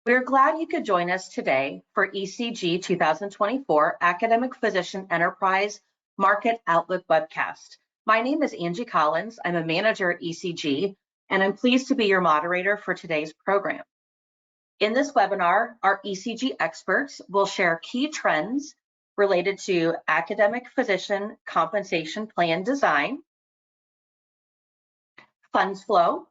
We're glad you could join us today for ECG 2024 Academic Physician Enterprise Market Outlook webcast. My name is Angie Collins. I'm a manager at ECG, and I'm pleased to be your moderator for today's program. In this webinar, our ECG experts will share key trends related to academic physician compensation plan design, funds flow,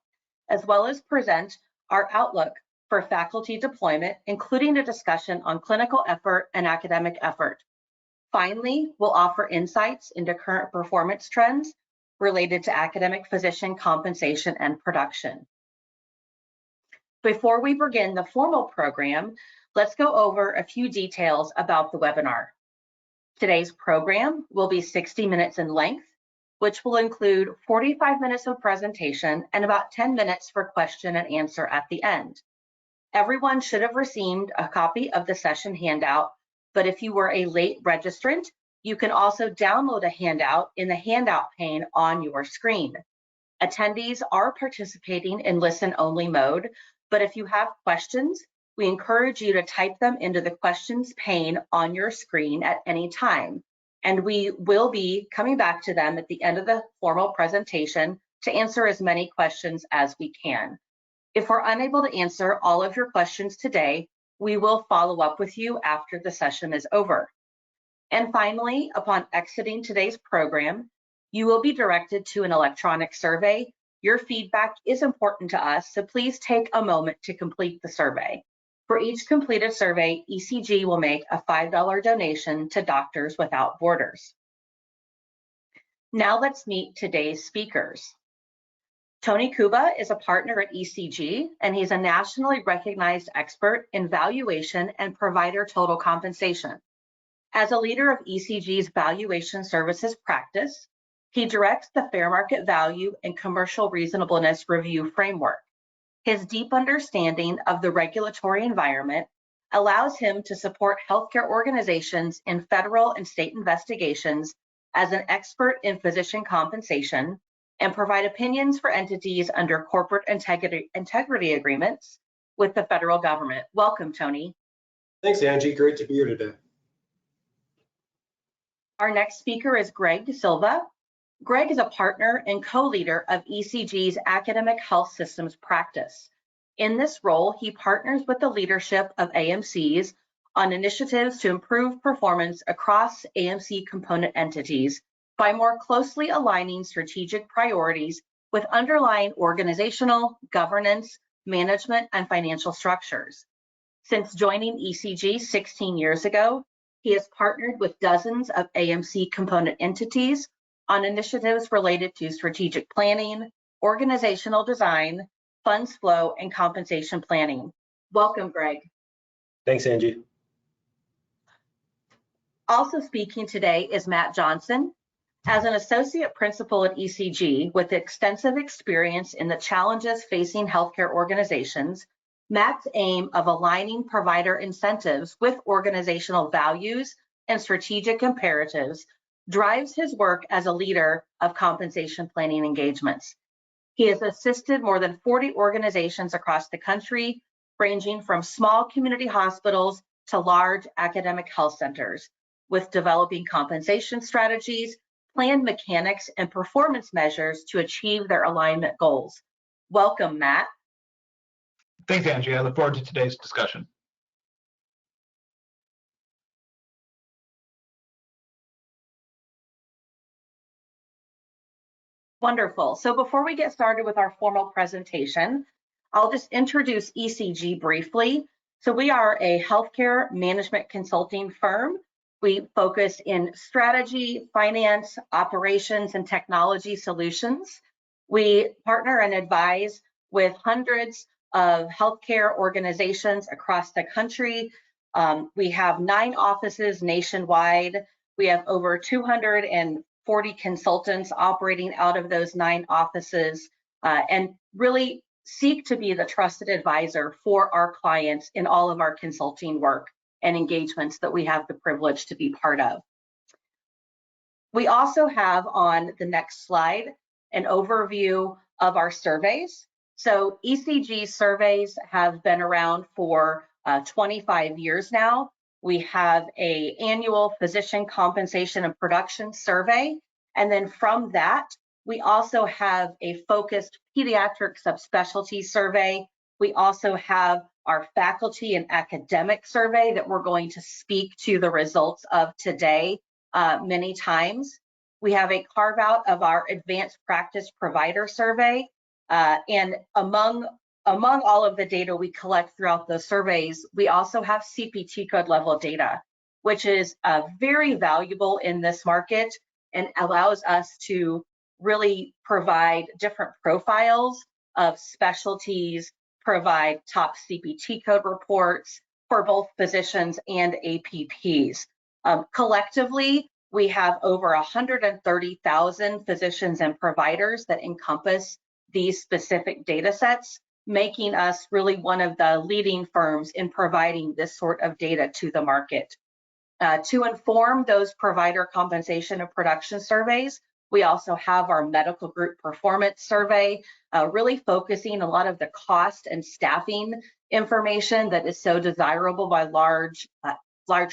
as well as present our outlook for faculty deployment, including a discussion on clinical effort and academic effort. Finally, we'll offer insights into current performance trends related to academic physician compensation and production. Before we begin the formal program, let's go over a few details about the webinar. Today's program will be 60 minutes in length, which will include 45 minutes of presentation and about 10 minutes for question and answer at the end. Everyone should have received a copy of the session handout, but if you were a late registrant, you can also download a handout in the handout pane on your screen. Attendees are participating in listen-only mode, but if you have questions, we encourage you to type them into the questions pane on your screen at any time, and we will be coming back to them at the end of the formal presentation to answer as many questions as we can. If we're unable to answer all of your questions today, we will follow up with you after the session is over. And finally, upon exiting today's program, you will be directed to an electronic survey. Your feedback is important to us, so please take a moment to complete the survey. For each completed survey, ECG will make a $5 donation to Doctors Without Borders. Now let's meet today's speakers. Tony Kuba is a partner at ECG, and he's a nationally recognized expert in valuation and provider total compensation. As a leader of ECG's valuation services practice, he directs the fair market value and commercial reasonableness review framework. His deep understanding of the regulatory environment allows him to support healthcare organizations in federal and state investigations as an expert in physician compensation and provide opinions for entities under corporate integrity agreements with the federal government. Welcome, Tony. Thanks, Angie. Great to be here today. Our next speaker is Greg Silva. Greg is a partner and co-leader of ECG's academic health systems practice. In this role, he partners with the leadership of AMCs on initiatives to improve performance across AMC component entities by more closely aligning strategic priorities with underlying organizational, governance, management, and financial structures. Since joining ECG 16 years ago, he has partnered with dozens of AMC component entities on initiatives related to strategic planning, organizational design, funds flow, and compensation planning. Welcome, Greg. Thanks, Angie. Also speaking today is Matt Johnson. As an associate principal at ECG with extensive experience in the challenges facing healthcare organizations, Matt's aim of aligning provider incentives with organizational values and strategic imperatives drives his work as a leader of compensation planning engagements. He has assisted more than 40 organizations across the country, ranging from small community hospitals to large academic health centers, with developing compensation strategies, plan mechanics, and performance measures to achieve their alignment goals. Welcome, Matt. Thanks, Angie. I look forward to today's discussion. Wonderful. So before we get started with our formal presentation, I'll just introduce ECG briefly. So we are a healthcare management consulting firm. We focus in strategy, finance, operations, and technology solutions. We partner and advise with hundreds of healthcare organizations across the country. We have 9 offices nationwide. We have over 240 consultants operating out of those 9 offices, and really seek to be the trusted advisor for our clients in all of our consulting work and engagements that we have the privilege to be part of. We also have on the next slide an overview of our surveys. So ECG surveys have been around for 25 years now. We have an annual physician compensation and production survey. And then from that, we also have a focused pediatric subspecialty survey. We also have our faculty and academic survey that we're going to speak to the results of today many times. We have a carve out of our advanced practice provider survey. And among all of the data we collect throughout those surveys, we also have CPT code level data, which is very valuable in this market and allows us to really provide different profiles of specialties, provide top CPT code reports for both physicians and APPs. Collectively, we have over 130,000 physicians and providers that encompass these specific data sets, making us really one of the leading firms in providing this sort of data to the market. To inform those provider compensation and production surveys, we also have our medical group performance survey, really focusing a lot of the cost and staffing information that is so desirable by large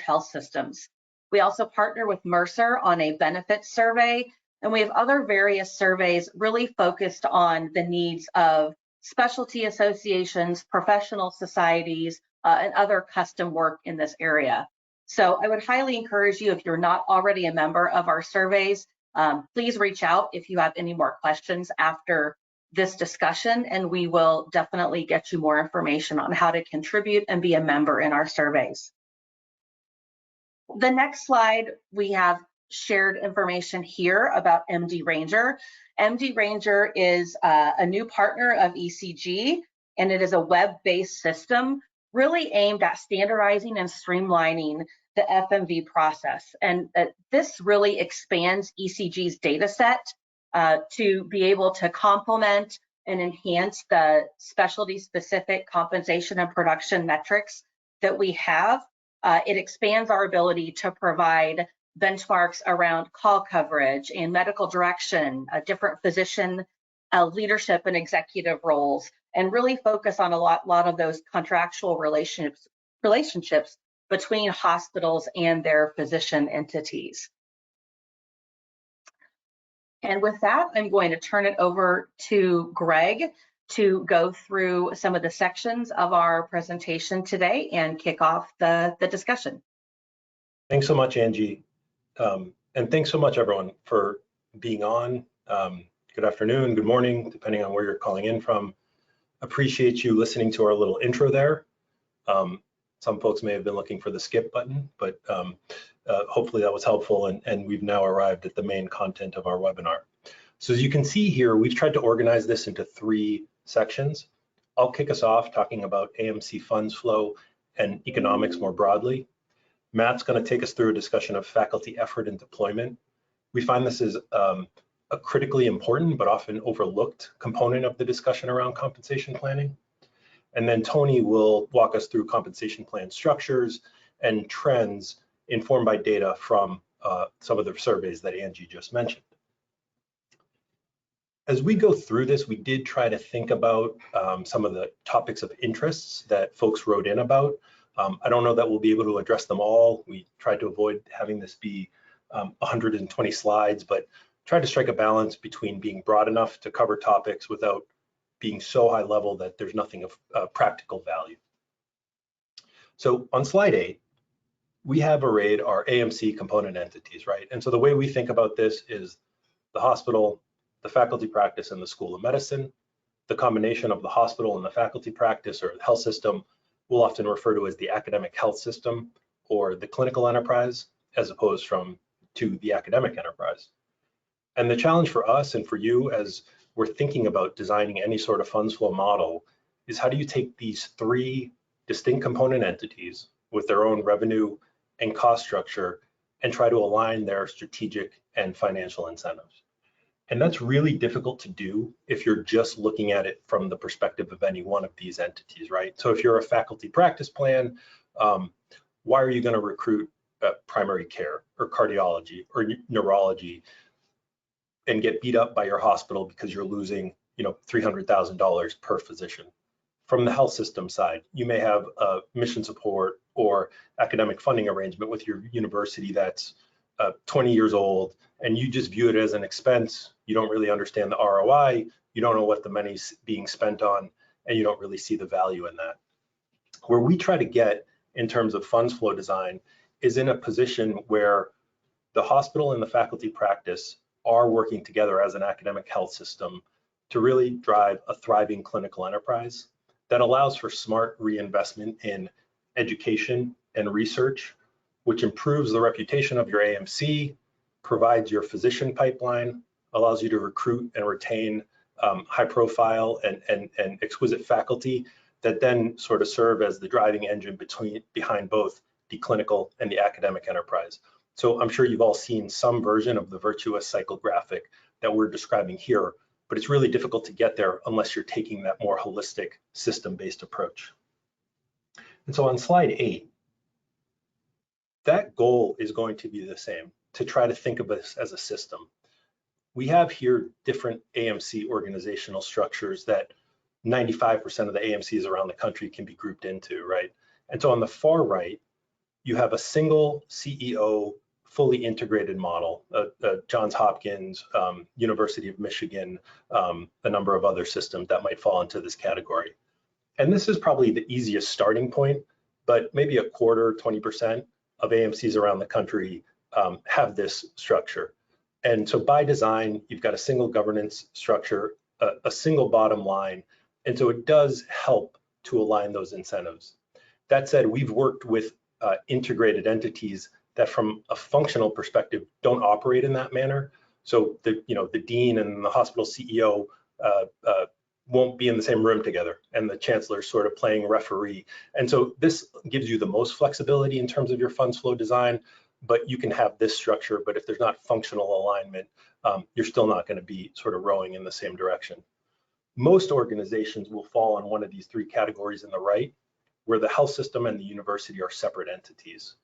health systems. We also partner with Mercer on a benefits survey, and we have other various surveys really focused on the needs of specialty associations, professional societies, and other custom work in this area. So I would highly encourage you, if you're not already a member of our surveys, please reach out if you have any more questions after this discussion, and we will definitely get you more information on how to contribute and be a member in our surveys. The next slide, we have shared information here about MD Ranger. MD Ranger is a new partner of ECG, and it is a web-based system really aimed at standardizing and streamlining the FMV process. And this really expands ECG's data set to be able to complement and enhance the specialty-specific compensation and production metrics that we have. It expands our ability to provide benchmarks around call coverage and medical direction, different physician leadership and executive roles, and really focus on a lot of those contractual relationships between hospitals and their physician entities. And with that, I'm going to turn it over to Greg to go through some of the sections of our presentation today and kick off the discussion. Thanks so much, Angie. And thanks so much, everyone, for being on. Good afternoon, good morning, depending on where you're calling in from. Appreciate you listening to our little intro there. Some folks may have been looking for the skip button, but hopefully that was helpful, and we've now arrived at the main content of our webinar. So as you can see here, we've tried to organize this into 3 sections. I'll kick us off talking about AMC funds flow and economics more broadly. Matt's going to take us through a discussion of faculty effort and deployment. We find this is a critically important but often overlooked component of the discussion around compensation planning. And then Tony will walk us through compensation plan structures and trends informed by data from some of the surveys that Angie just mentioned. As we go through this, we did try to think about some of the topics of interests that folks wrote in about. I don't know that we'll be able to address them all. We tried to avoid having this be 120 slides, but tried to strike a balance between being broad enough to cover topics without being so high level that there's nothing of practical value. So on slide 8, we have arrayed our AMC component entities, right? And so the way we think about this is the hospital, the faculty practice, and the School of Medicine. The combination of the hospital and the faculty practice or the health system we'll often refer to as the academic health system or the clinical enterprise, as opposed to the academic enterprise. And the challenge for us and for you as we're thinking about designing any sort of funds flow model is how do you take these 3 distinct component entities with their own revenue and cost structure and try to align their strategic and financial incentives. And that's really difficult to do if you're just looking at it from the perspective of any one of these entities, right? So if you're a faculty practice plan, why are you going to recruit primary care or cardiology or neurology and get beat up by your hospital because you're losing, $300,000 per physician. From the health system side, you may have a mission support or academic funding arrangement with your university that's 20 years old, and you just view it as an expense. You don't really understand the ROI. You don't know what the money's being spent on, and you don't really see the value in that. Where we try to get in terms of funds flow design is in a position where the hospital and the faculty practice are working together as an academic health system to really drive a thriving clinical enterprise that allows for smart reinvestment in education and research, which improves the reputation of your AMC, provides your physician pipeline, allows you to recruit and retain high profile and exquisite faculty that then sort of serve as the driving engine behind both the clinical and the academic enterprise. So I'm sure you've all seen some version of the virtuous cycle graphic that we're describing here, but it's really difficult to get there unless you're taking that more holistic system-based approach. And so on slide 8, that goal is going to be the same, to try to think of this as a system. We have here different AMC organizational structures that 95% of the AMCs around the country can be grouped into, right? And so on the far right, you have a single CEO, fully integrated model, Johns Hopkins, University of Michigan, a number of other systems that might fall into this category. And this is probably the easiest starting point, but maybe a quarter, 20% of AMCs around the country have this structure. And so by design, you've got a single governance structure, a single bottom line. And so it does help to align those incentives. That said, we've worked with integrated entities that from a functional perspective don't operate in that manner. So the dean and the hospital CEO won't be in the same room together, and the chancellor is sort of playing referee. And so this gives you the most flexibility in terms of your funds flow design, but you can have this structure, but if there's not functional alignment, you're still not going to be sort of rowing in the same direction. Most organizations will fall on one of these 3 categories in the right, where the health system and the university are separate entities.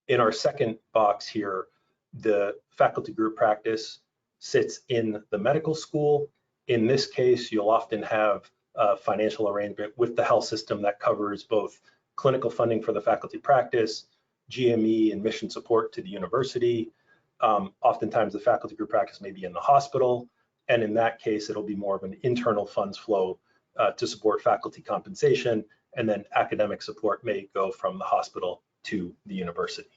In our second box here, the faculty group practice sits in the medical school. In this case, you'll often have a financial arrangement with the health system that covers both clinical funding for the faculty practice, GME and mission support to the university. Oftentimes the faculty group practice may be in the hospital, and in that case, it'll be more of an internal funds flow to support faculty compensation, and then academic support may go from the hospital to the university.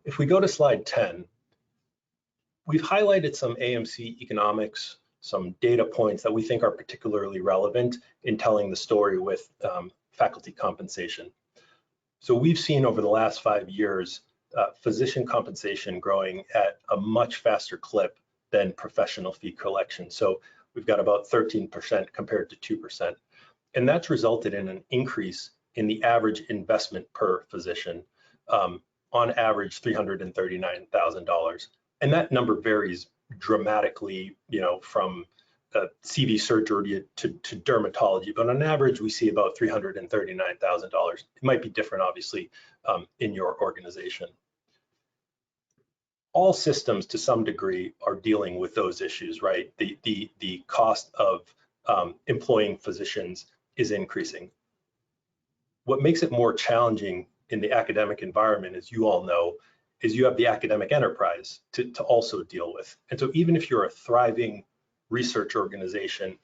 If we go to slide 10, we've highlighted some AMC economics, some data points that we think are particularly relevant in telling the story with faculty compensation. So we've seen over the last 5 years, physician compensation growing at a much faster clip than professional fee collection. So we've got about 13% compared to 2%. And that's resulted in an increase in the average investment per physician, on average $339,000. And that number varies dramatically, from CV surgery to dermatology, but on average, we see about $339,000. It might be different, obviously, in your organization. All systems, to some degree, are dealing with those issues, right? The cost of employing physicians is increasing. What makes it more challenging in the academic environment, as you all know, is you have the academic enterprise to also deal with. And so even if you're a thriving research organization,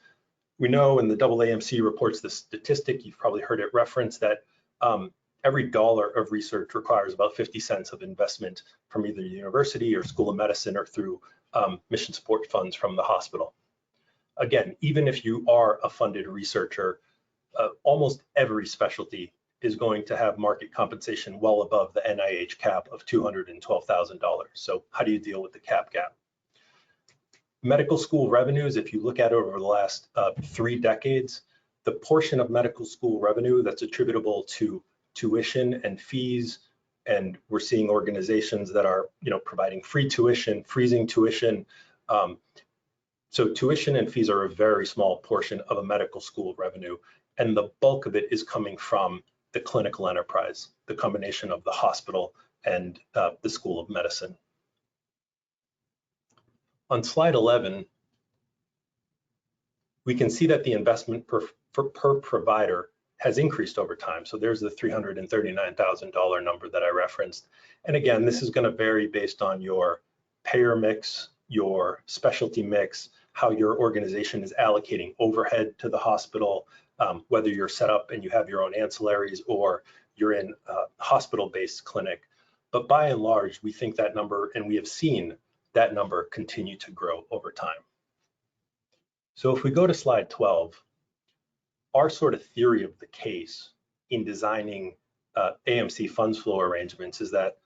we know, and the AAMC reports this statistic, you've probably heard it referenced, that every dollar of research requires about 50 cents of investment from either the university or school of medicine or through mission support funds from the hospital. Again, even if you are a funded researcher, almost every specialty is going to have market compensation well above the NIH cap of $212,000. So how do you deal with the cap gap? Medical school revenues, if you look at it over the last 3 decades, the portion of medical school revenue that's attributable to tuition and fees, and we're seeing organizations that are providing free tuition, freezing tuition. So tuition and fees are a very small portion of a medical school revenue, and the bulk of it is coming from the clinical enterprise, the combination of the hospital and the School of Medicine. On slide 11, we can see that the investment per provider has increased over time. So there's the $339,000 number that I referenced. And again, this is going to vary based on your payer mix, your specialty mix, how your organization is allocating overhead to the hospital, whether you're set up and you have your own ancillaries or you're in a hospital-based clinic. But by and large, we think that number, and we have seen that number continue to grow over time. So if we go to slide 12, our sort of theory of the case in designing AMC funds flow arrangements is that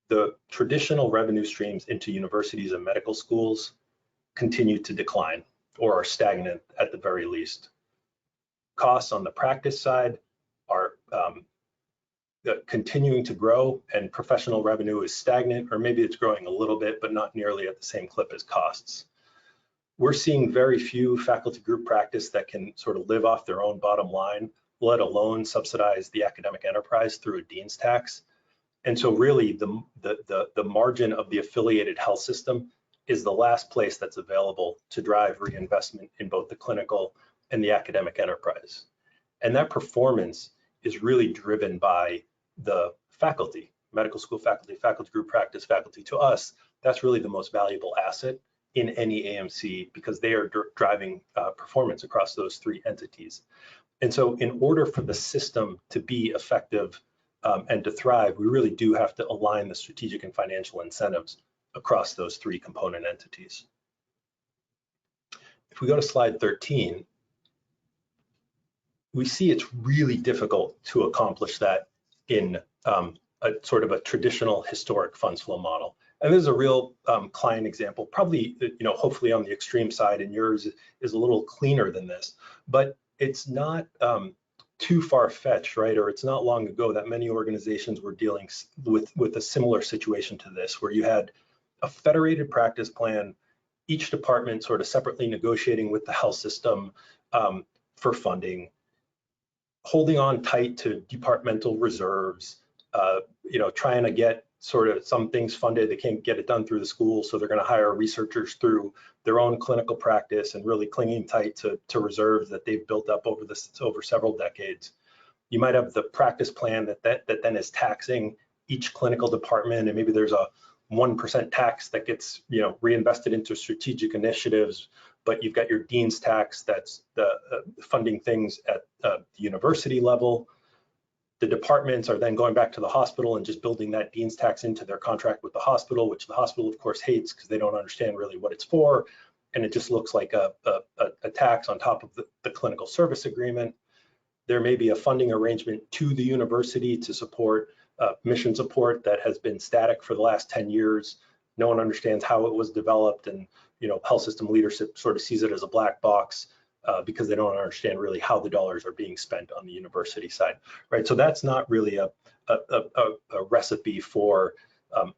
the traditional revenue streams into universities and medical schools continue to decline or are stagnant at the very least. Costs on the practice side are continuing to grow, and professional revenue is stagnant, or maybe it's growing a little bit, but not nearly at the same clip as costs. We're seeing very few faculty group practice that can sort of live off their own bottom line, let alone subsidize the academic enterprise through a dean's tax. And so really the margin of the affiliated health system is the last place that's available to drive reinvestment in both the clinical and the academic enterprise. And that performance is really driven by the faculty, medical school faculty, faculty group practice faculty. To us, that's really the most valuable asset in any AMC because they are driving performance across those three entities. And so in order for the system to be effective and to thrive, we really do have to align the strategic and financial incentives across those three component entities. If we go to slide 13, we see it's really difficult to accomplish that in a sort of a traditional historic funds flow model. And this is a real client example, probably, hopefully on the extreme side, and yours is a little cleaner than this, but it's not too far-fetched, right? Or it's not long ago that many organizations were dealing with a similar situation to this, where you had a federated practice plan, each department sort of separately negotiating with the health system for funding, holding on tight to departmental reserves, trying to get sort of some things funded. They can't get it done through the school, so they're going to hire researchers through their own clinical practice and really clinging tight to reserves that they've built up over several decades. You might have the practice plan that then is taxing each clinical department, and maybe there's a 1% tax that gets reinvested into strategic initiatives, but you've got your dean's tax that's funding things at the university level. The departments are then going back to the hospital and just building that dean's tax into their contract with the hospital, which the hospital of course hates because they don't understand really what it's for, and it just looks like a tax on top of the clinical service agreement. There may be a funding arrangement to the university to support mission support that has been static for the last 10 years. No one understands how it was developed, and health system leadership sort of sees it as a black box because they don't understand really how the dollars are being spent on the university side, right? So that's not really a recipe for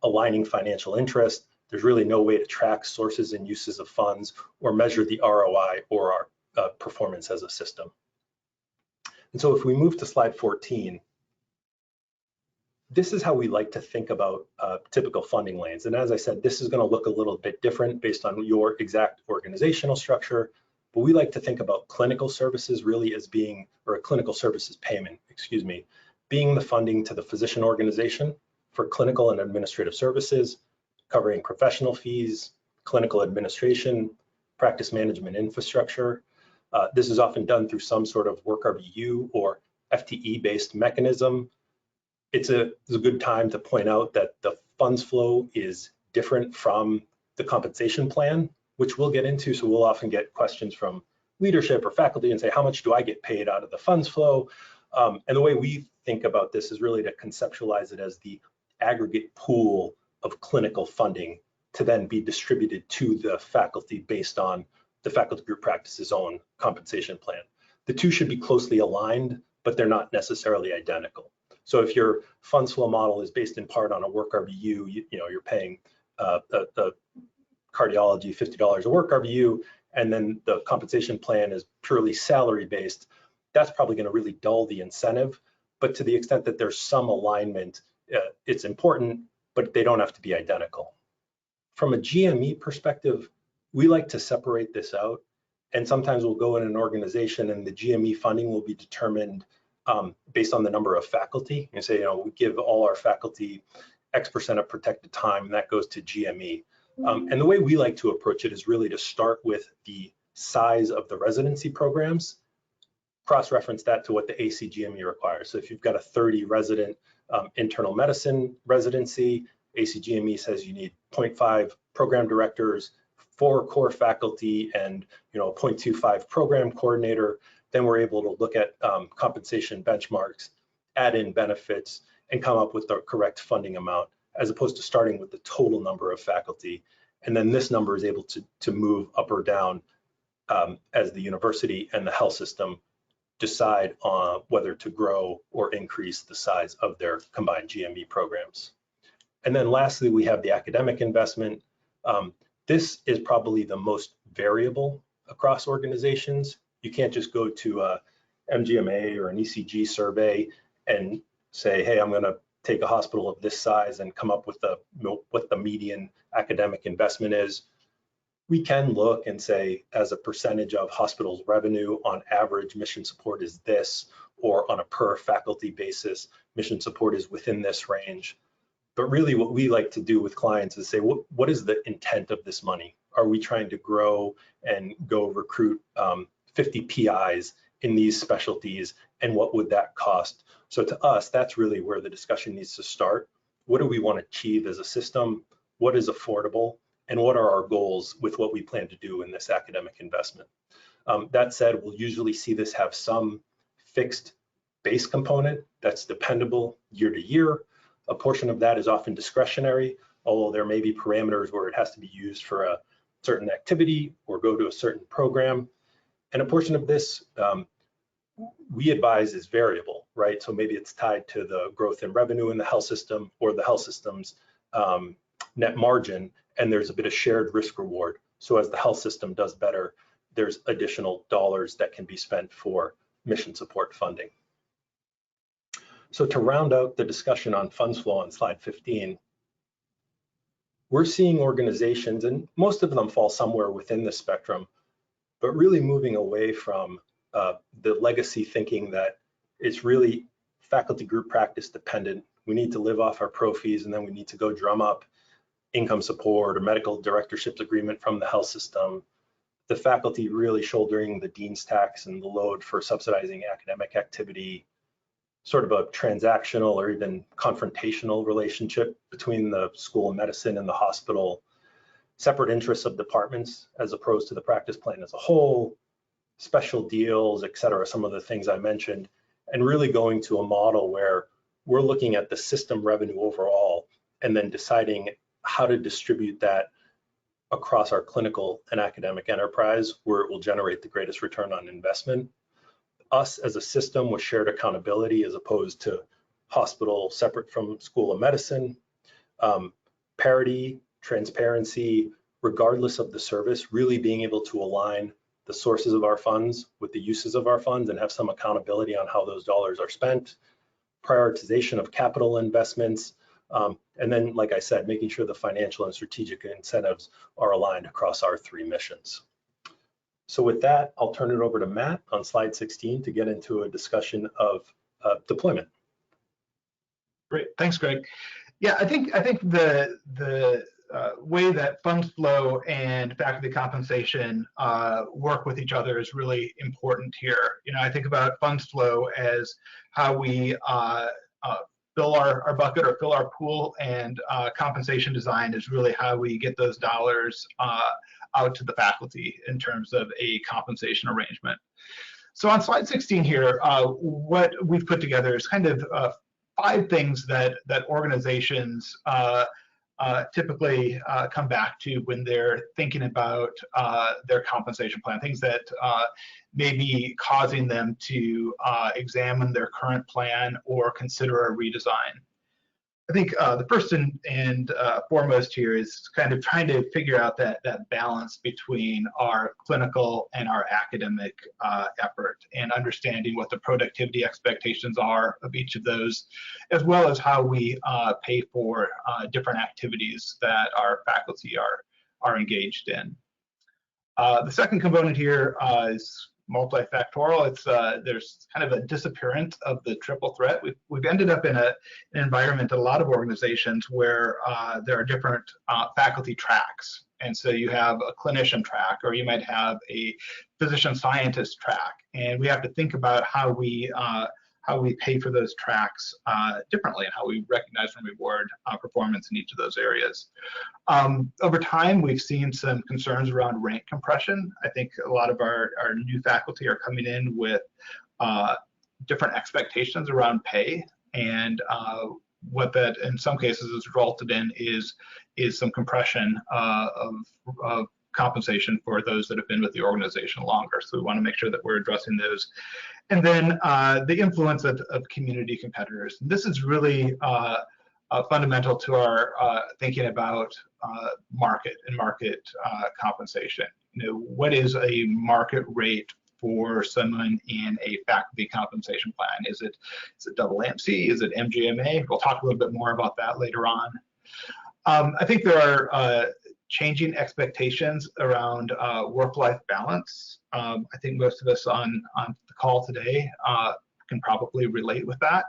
aligning financial interest. There's really no way to track sources and uses of funds or measure the ROI or our performance as a system. And so if we move to slide 14, this is how we like to think about typical funding lanes. And as I said, this is going to look a little bit different based on your exact organizational structure, but we like to think about clinical services really as being, or a clinical services payment, being the funding to the physician organization for clinical and administrative services, covering professional fees, clinical administration, practice management infrastructure. This is often done through some sort of work RVU or FTE-based mechanism. It's a good time to point out that the funds flow is different from the compensation plan, which we'll get into. So we'll often get questions from leadership or faculty and say, how much do I get paid out of the funds flow? And the way we think about this is really to conceptualize it as the aggregate pool of clinical funding to then be distributed to the faculty based on the faculty group practice's own compensation plan. The two should be closely aligned, but they're not necessarily identical. So if your funds flow model is based in part on a work RVU, you're paying the cardiology $50 a work RVU, and then the compensation plan is purely salary based, that's probably going to really dull the incentive. But to the extent that there's some alignment, it's important, but they don't have to be identical. From a GME perspective, we like to separate this out And sometimes we'll go in an organization and the GME funding will be determined based on the number of faculty. And say, we give all our faculty X% of protected time, and that goes to GME. And the way we like to approach it is really to start with the size of the residency programs, cross-reference that to what the ACGME requires. So if you've got a 30 resident internal medicine residency, ACGME says you need 0.5 program directors, 4 core faculty, and 0.25 program coordinator. Then we're able to look at compensation benchmarks, add in benefits, and come up with the correct funding amount, as opposed to starting with the total number of faculty. And then this number is able to move up or down as the university and the health system decide on whether to grow or increase the size of their combined GME programs. And then lastly, we have the academic investment. This is probably the most variable across organizations. You can't just go to a MGMA or an ECG survey and say, hey, I'm going to take a hospital of this size and come up with what the median academic investment is. We can look and say, as a percentage of hospitals' revenue, on average, mission support is this, or on a per faculty basis, mission support is within this range. But really what we like to do with clients is say, what is the intent of this money? Are we trying to grow and go recruit 50 PIs in these specialties, and what would that cost? So to us, that's really where the discussion needs to start. What do we want to achieve as a system? What is affordable? And what are our goals with what we plan to do in this academic investment? That said, we'll usually see this have some fixed base component that's dependable year to year. A portion of that is often discretionary, although there may be parameters where it has to be used for a certain activity or go to a certain program. And a portion of this we advise is variable, right? So maybe it's tied to the growth in revenue in the health system or the health system's net margin, and there's a bit of shared risk reward. So as the health system does better, there's additional dollars that can be spent for mission support funding. So to round out the discussion on funds flow on slide 15, we're seeing organizations, and most of them fall somewhere within the spectrum, but really moving away from the legacy thinking that it's really faculty group practice dependent. We need to live off our pro fees, and then we need to go drum up income support or medical directorships agreement from the health system. The faculty really shouldering the dean's tax and the load for subsidizing academic activity, sort of a transactional or even confrontational relationship between the School of Medicine and the hospital, separate interests of departments as opposed to the practice plan as a whole, special deals, et cetera, some of the things I mentioned, and really going to a model where we're looking at the system revenue overall and then deciding how to distribute that across our clinical and academic enterprise where it will generate the greatest return on investment. Us as a system with shared accountability as opposed to hospital separate from School of Medicine, parity, transparency, regardless of the service, really being able to align the sources of our funds with the uses of our funds and have some accountability on how those dollars are spent, prioritization of capital investments, and then, like I said, making sure the financial and strategic incentives are aligned across our 3 missions. So with that, I'll turn it over to Matt on slide 16 to get into a discussion of deployment. Great, thanks, Greg. Yeah, I think the way that funds flow and faculty compensation work with each other is really important here. I think about funds flow as how we fill our bucket or fill our pool, and compensation design is really how we get those dollars out to the faculty in terms of a compensation arrangement. So on slide 16 here, what we've put together is kind of 5 things that organizations typically come back to when they're thinking about their compensation plan, things that may be causing them to examine their current plan or consider a redesign. I think the first and foremost here is kind of trying to figure out that balance between our clinical and our academic effort, and understanding what the productivity expectations are of each of those, as well as how we pay for different activities that our faculty are engaged in. The second component here is multifactorial. It's there's kind of a disappearance of the triple threat. We've ended up in an environment at a lot of organizations where there are different faculty tracks. And so you have a clinician track, or you might have a physician scientist track. And we have to think about how we pay for those tracks differently, and how we recognize and reward performance in each of those areas. Over time, we've seen some concerns around rank compression. I think a lot of our new faculty are coming in with different expectations around pay, and what that in some cases has resulted in is some compression of compensation for those that have been with the organization longer. So we want to make sure that we're addressing those. And then the influence of community competitors. This is really fundamental to our thinking about market and market compensation. You know, what is a market rate for someone in a faculty compensation plan? Is it AAMC? Is it MGMA? We'll talk a little bit more about that later on. I think there are changing expectations around work-life balance. I think most of us on the call today can probably relate with that.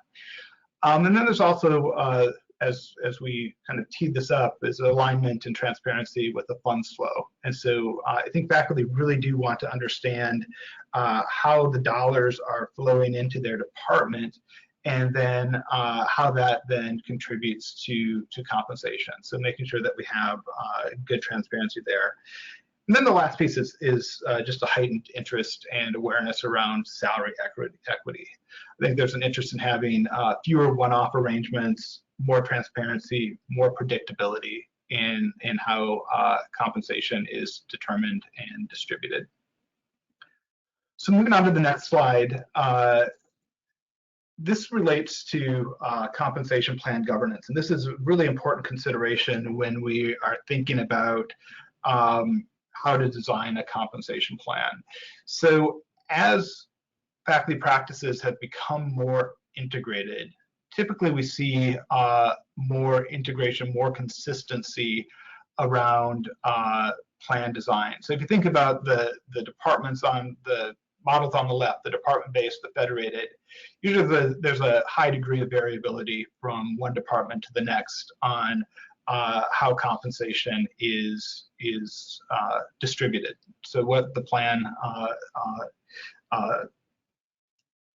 And then there's also, as we kind of teed this up, is alignment and transparency with the funds flow. And so I think faculty really do want to understand how the dollars are flowing into their department, and then how that then contributes to compensation. So making sure that we have good transparency there. And then the last piece is just a heightened interest and awareness around salary equity. I think there's an interest in having fewer one-off arrangements, more transparency, more predictability in how compensation is determined and distributed. So moving on to the next slide. This relates to compensation plan governance, and this is a really important consideration when we are thinking about how to design a compensation plan. So as faculty practices have become more integrated, typically we see more integration, more consistency around plan design. So if you think about the departments on the models on the left, the department-based, the federated, usually there's a high degree of variability from one department to the next on how compensation is distributed. So what the plan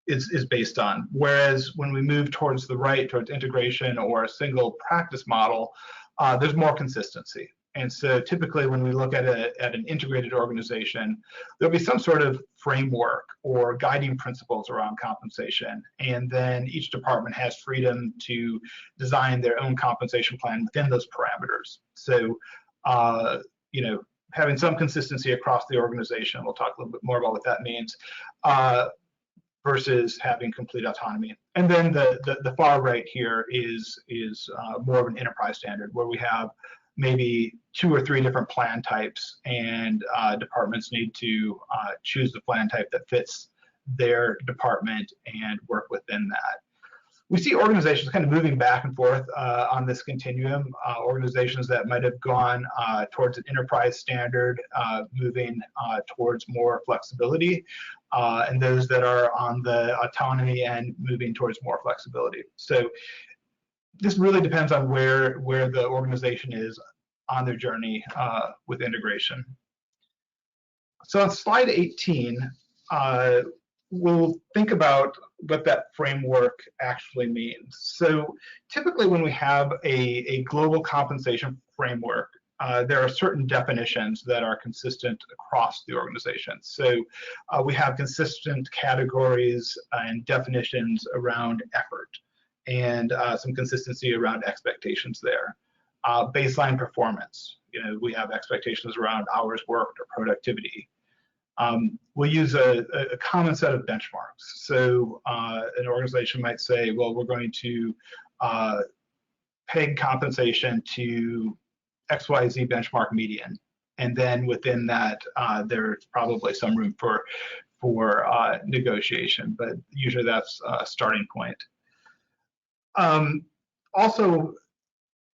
is based on. Whereas when we move towards the right, towards integration or a single practice model, there's more consistency. And so typically when we look at an integrated organization, there'll be some sort of framework or guiding principles around compensation. And then each department has freedom to design their own compensation plan within those parameters. So, you know, having some consistency across the organization, we'll talk a little bit more about what that means, versus having complete autonomy. And then the far right here is more of an enterprise standard, where we have maybe 2 or 3 different plan types, and departments need to choose the plan type that fits their department and work within that. We see organizations kind of moving back and forth on this continuum. Organizations that might have gone towards an enterprise standard, moving towards more flexibility, and those that are on the autonomy end, moving towards more flexibility. So this really depends on where the organization is on their journey with integration. So on slide 18, we'll think about what that framework actually means. So typically when we have a global compensation framework, there are certain definitions that are consistent across the organization. So we have consistent categories and definitions around effort, and some consistency around expectations there. Baseline performance, you know, we have expectations around hours worked or productivity. We'll use a common set of benchmarks. So an organization might say, well, we're going to peg compensation to XYZ benchmark median. And then within that, there's probably some room for negotiation, but usually that's a starting point. Also,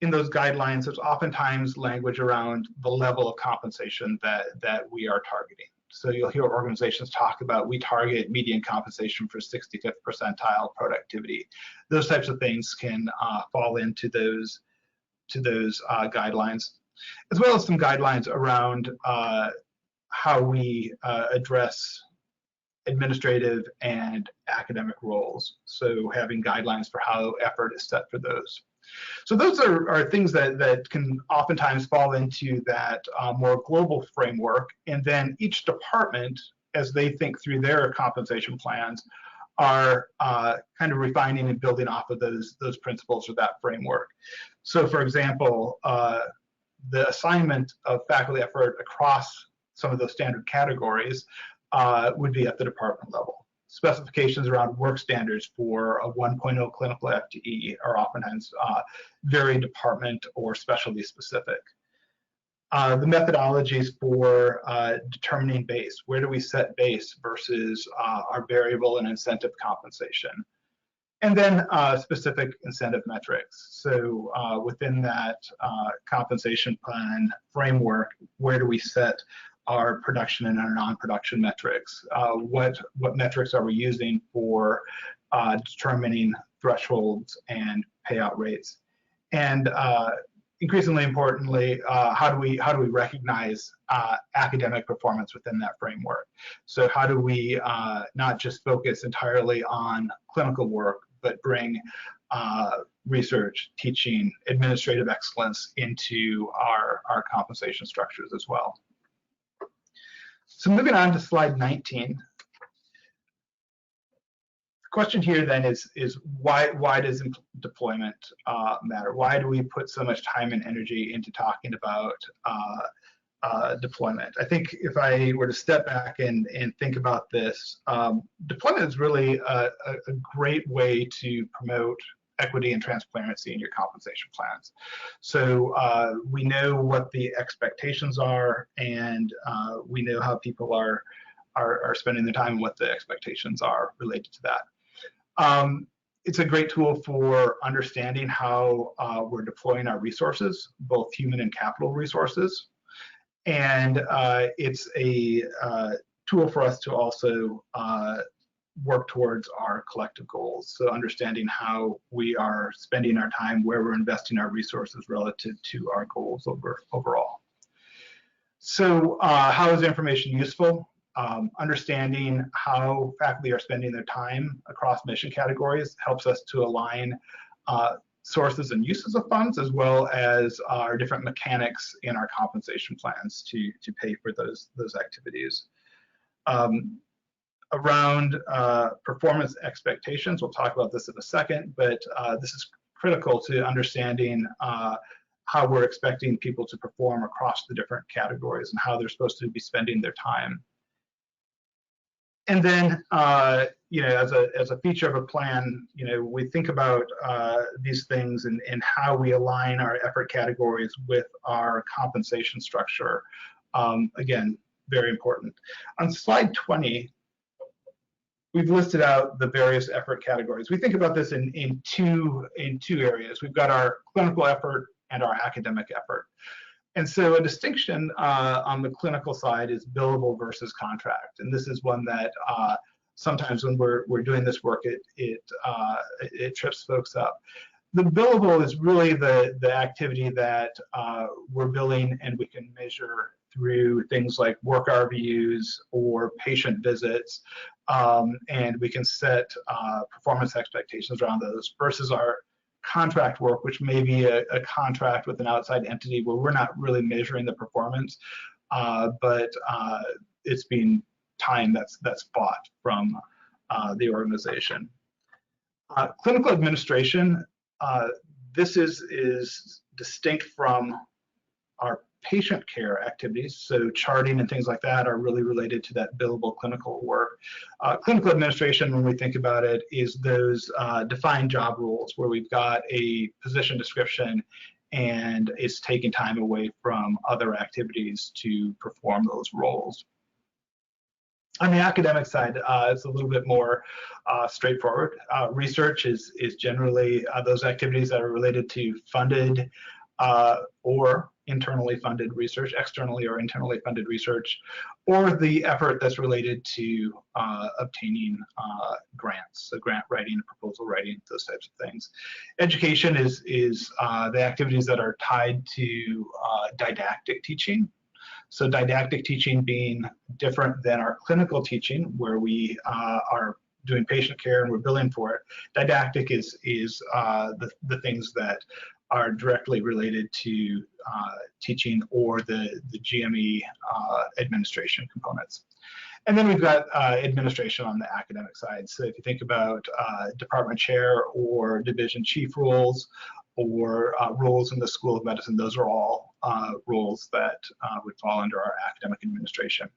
in those guidelines, there's oftentimes language around the level of compensation that we are targeting. So you'll hear organizations talk about, we target median compensation for 65th percentile productivity. Those types of things can fall into those guidelines, as well as some guidelines around how we address administrative and academic roles. So having guidelines for how effort is set for those. So those are things that can oftentimes fall into that more global framework. And then each department, as they think through their compensation plans, are kind of refining and building off of those principles or that framework. So for example, the assignment of faculty effort across some of those standard categories would be at the department level. Specifications around work standards for a 1.0 clinical FTE are oftentimes very department or specialty specific. The methodologies for determining base, where do we set base versus our variable and incentive compensation? And then specific incentive metrics. So within that compensation plan framework, where do we set our production and our non-production metrics? What metrics are we using for determining thresholds and payout rates? And increasingly importantly, how do we recognize academic performance within that framework? So how do we not just focus entirely on clinical work, but bring research, teaching, administrative excellence into our compensation structures as well? So moving on to slide 19. The question here then is why does deployment matter? Why do we put so much time and energy into talking about deployment? I think if I were to step back and think about this, deployment is really a great way to promote equity and transparency in your compensation plans. So we know what the expectations are, and we know how people are spending their time and what the expectations are related to that. It's a great tool for understanding how we're deploying our resources, both human and capital resources. And it's a tool for us to also work towards our collective goals. So understanding how we are spending our time, where we're investing our resources relative to our goals overall. So how is information useful? Understanding how faculty are spending their time across mission categories helps us to align sources and uses of funds, as well as our different mechanics in our compensation plans to pay for those activities. Around performance expectations, we'll talk about this in a second, but this is critical to understanding how we're expecting people to perform across the different categories and how they're supposed to be spending their time. And then, as a feature of a plan, we think about these things and how we align our effort categories with our compensation structure. Again, very important. On slide 20, we've listed out the various effort categories. We think about this in two areas. We've got our clinical effort and our academic effort. And so a distinction on the clinical side is billable versus contract. And this is one that sometimes when we're doing this work, it trips folks up. The billable is really the activity that we're billing and we can measure through things like work RVUs or patient visits, and we can set performance expectations around those, versus our contract work, which may be a contract with an outside entity where we're not really measuring the performance, but it's being time that's bought from the organization. Clinical administration, this is distinct from our patient care activities. So charting and things like that are really related to that billable clinical work. Clinical administration, when we think about it, is those defined job roles where we've got a position description and it's taking time away from other activities to perform those roles. On the academic side, it's a little bit more straightforward. Research is generally those activities that are related to funded or internally funded research, externally or internally funded research, or the effort that's related to obtaining grants, so grant writing, proposal writing, those types of things. Education is the activities that are tied to didactic teaching. So didactic teaching being different than our clinical teaching, where we are doing patient care and we're billing for it. Didactic is the things that are directly related to teaching or the GME administration components. And then we've got administration on the academic side. So if you think about department chair or division chief roles, or roles in the School of Medicine, those are all roles that would fall under our academic administration.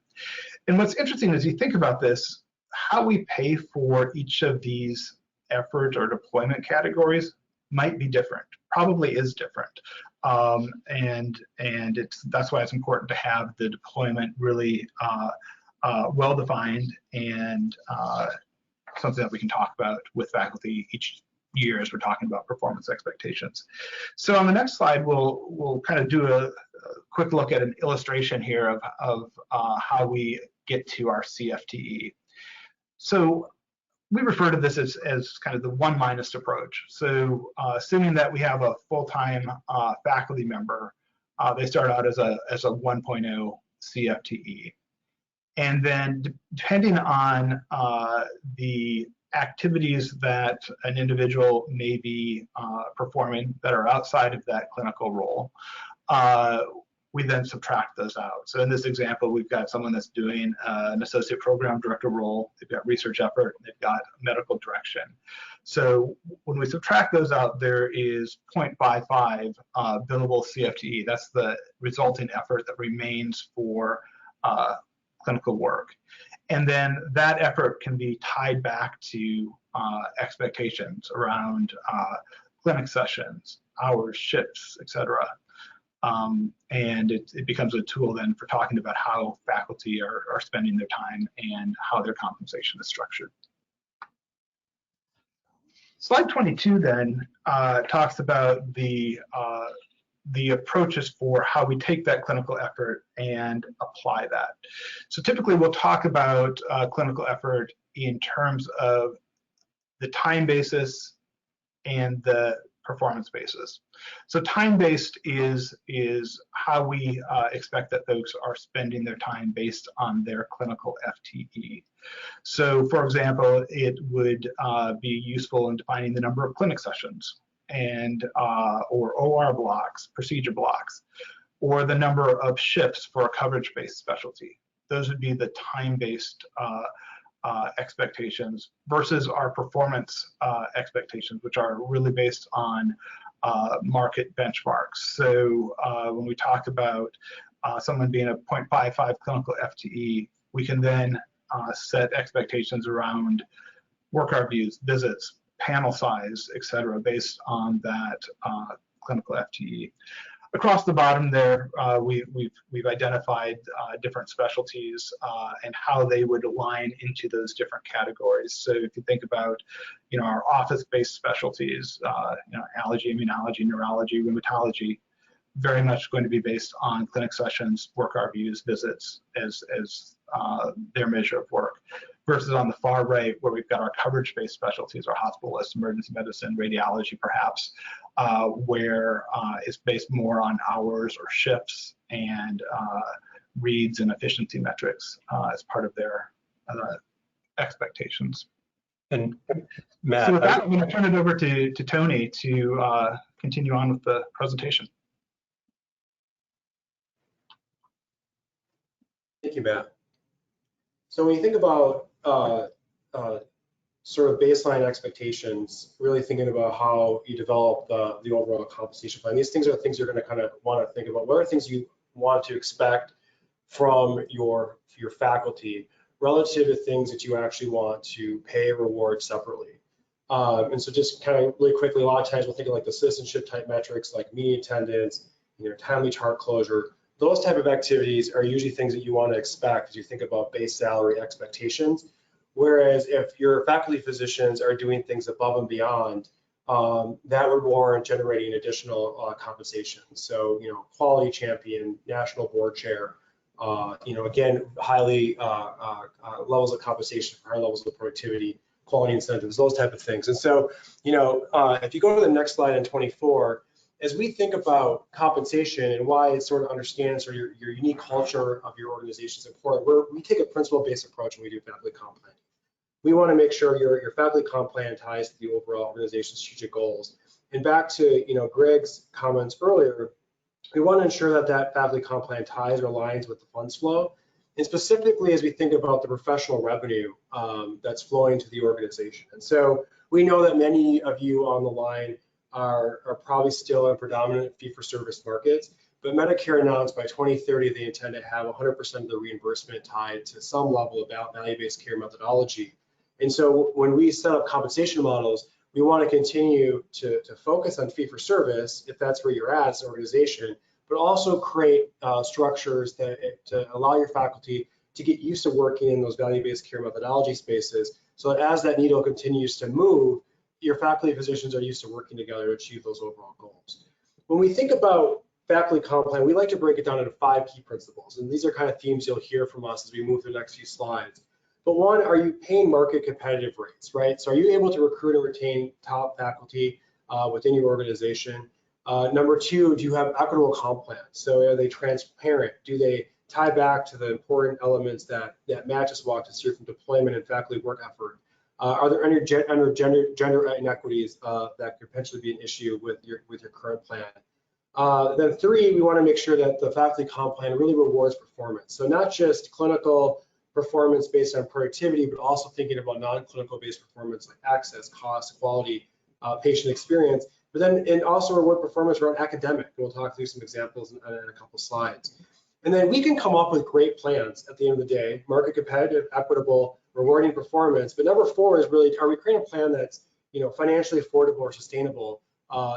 And what's interesting is you think about this, how we pay for each of these effort or deployment categories might be different, probably is different. And that's why it's important to have the deployment really well-defined and something that we can talk about with faculty each year as we're talking about performance expectations. So on the next slide, we'll kind of do a quick look at an illustration here of how we get to our CFTE. So we refer to this as kind of the 1- approach. So assuming that we have a full-time faculty member, they start out as a 1.0 CFTE. And then depending on the activities that an individual may be performing that are outside of that clinical role, we then subtract those out. So in this example, we've got someone that's doing an associate program director role, they've got research effort, they've got medical direction. So when we subtract those out, there is 0.55 billable CFTE. That's the resulting effort that remains for clinical work. And then that effort can be tied back to expectations around clinic sessions, hours, shifts, etc. And it becomes a tool then for talking about how faculty are spending their time and how their compensation is structured. Slide 22 then talks about the approaches for how we take that clinical effort and apply that. So typically we'll talk about clinical effort in terms of the time basis and the performance basis. So time-based is how we expect that folks are spending their time based on their clinical FTE. So for example, it would be useful in defining the number of clinic sessions and or OR blocks, procedure blocks, or the number of shifts for a coverage-based specialty. Those would be the time-based expectations versus our performance expectations, which are really based on market benchmarks. So when we talk about someone being a 0.55 clinical FTE, we can then set expectations around work reviews, visits, panel size, et cetera, based on that clinical FTE. Across the bottom there, we've identified different specialties and how they would align into those different categories. So if you think about, our office-based specialties, allergy, immunology, neurology, rheumatology, very much going to be based on clinic sessions, work reviews, visits as their measure of work. Versus on the far right, where we've got our coverage-based specialties, our hospitalist, emergency medicine, radiology, perhaps, where it's based more on hours or shifts and reads and efficiency metrics as part of their expectations. And Matt, so with that, I'm going to turn it over to Tony to continue on with the presentation. Thank you, Matt. So when you think about sort of baseline expectations, really thinking about how you develop the overall compensation plan, these things are things you're going to kind of want to think about. What are things you want to expect from your faculty relative to things that you actually want to pay reward separately? And so just kind of really quickly, a lot of times we'll think of like the citizenship type metrics like meeting attendance, timely chart closure. those type of activities are usually things that you want to expect as you think about base salary expectations. Whereas if your faculty physicians are doing things above and beyond, that would warrant generating additional compensation. So, quality champion, national board chair, again, highly levels of compensation for higher levels of productivity, quality incentives, those type of things. And so, if you go to the next slide in 24, as we think about compensation and why it sort of understands sort of your unique culture of your organization is important, we take a principle-based approach when we do faculty comp planning. We want to make sure your faculty comp plan ties to the overall organization's strategic goals. And back to Greg's comments earlier, we want to ensure that faculty comp plan ties or aligns with the funds flow. And specifically, as we think about the professional revenue that's flowing to the organization. And so we know that many of you on the line are probably still in predominant fee-for-service markets, but Medicare announced by 2030 they intend to have 100% of the reimbursement tied to some level of value-based care methodology. And so when we set up compensation models, we want to continue to focus on fee-for-service, if that's where you're at as an organization, but also create structures to allow your faculty to get used to working in those value-based care methodology spaces, so that as that needle continues to move, your faculty physicians are used to working together to achieve those overall goals. When we think about faculty comp plan, we like to break it down into 5 key principles, and these are kind of themes you'll hear from us as we move through the next few slides. But one, are you paying market competitive rates, right? So are you able to recruit and retain top faculty within your organization? Number 2, do you have equitable comp plans? So are they transparent? Do they tie back to the important elements that Matt just walked us through from deployment and faculty work effort? Are there any gender inequities that could potentially be an issue with your current plan? Then 3, we want to make sure that the faculty comp plan really rewards performance. So not just clinical performance based on productivity, but also thinking about non-clinical based performance like access, cost, quality, patient experience, but then and also reward performance around academic. We'll talk through some examples in a couple slides. And then we can come up with great plans at the end of the day, market competitive, equitable, rewarding performance. But number 4 is really, are we creating a plan that's financially affordable or sustainable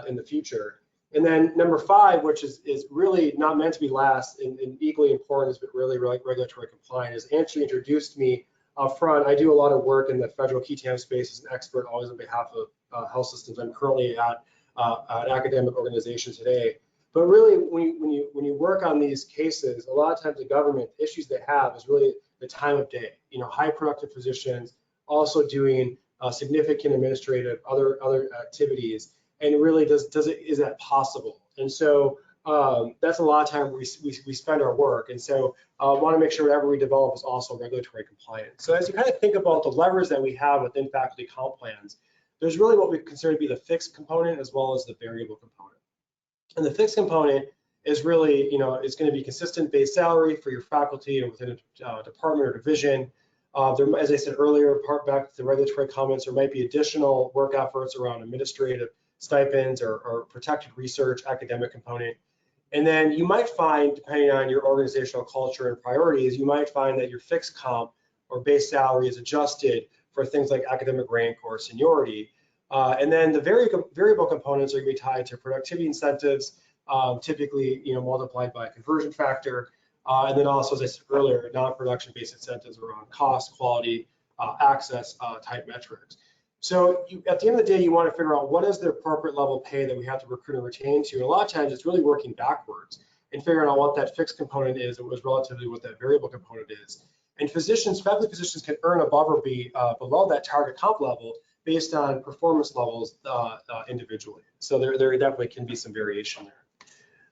in the future? And then number 5, which is really not meant to be last and equally important, but really regulatory compliant, is Antje introduced me up front. I do a lot of work in the federal key TAM space as an expert, always on behalf of health systems. I'm currently at an academic organization today. But really, when you work on these cases, a lot of times the government issues they have is really the time of day. High productive physicians also doing significant administrative other activities. And really, is that possible? And so that's a lot of time we spend our work. And so want to make sure whatever we develop is also regulatory compliant. So as you kind of think about the levers that we have within faculty comp plans, there's really what we consider to be the fixed component as well as the variable component. And the fixed component is really, it's going to be consistent base salary for your faculty and within a department or division. As I said earlier, back to the regulatory comments, there might be additional work efforts around administrative stipends or protected research, academic component. And then you might find, depending on your organizational culture and priorities, you might find that your fixed comp or base salary is adjusted for things like academic rank or seniority. And then the variable components are going to be tied to productivity incentives, typically multiplied by a conversion factor. And then also, as I said earlier, non-production based incentives around cost, quality, access type metrics. So at the end of the day, you want to figure out what is the appropriate level of pay that we have to recruit and retain to. And a lot of times it's really working backwards and figuring out what that fixed component is and was relatively what that variable component is. And faculty physicians can earn above or be below that target comp level based on performance levels individually. So there definitely can be some variation there.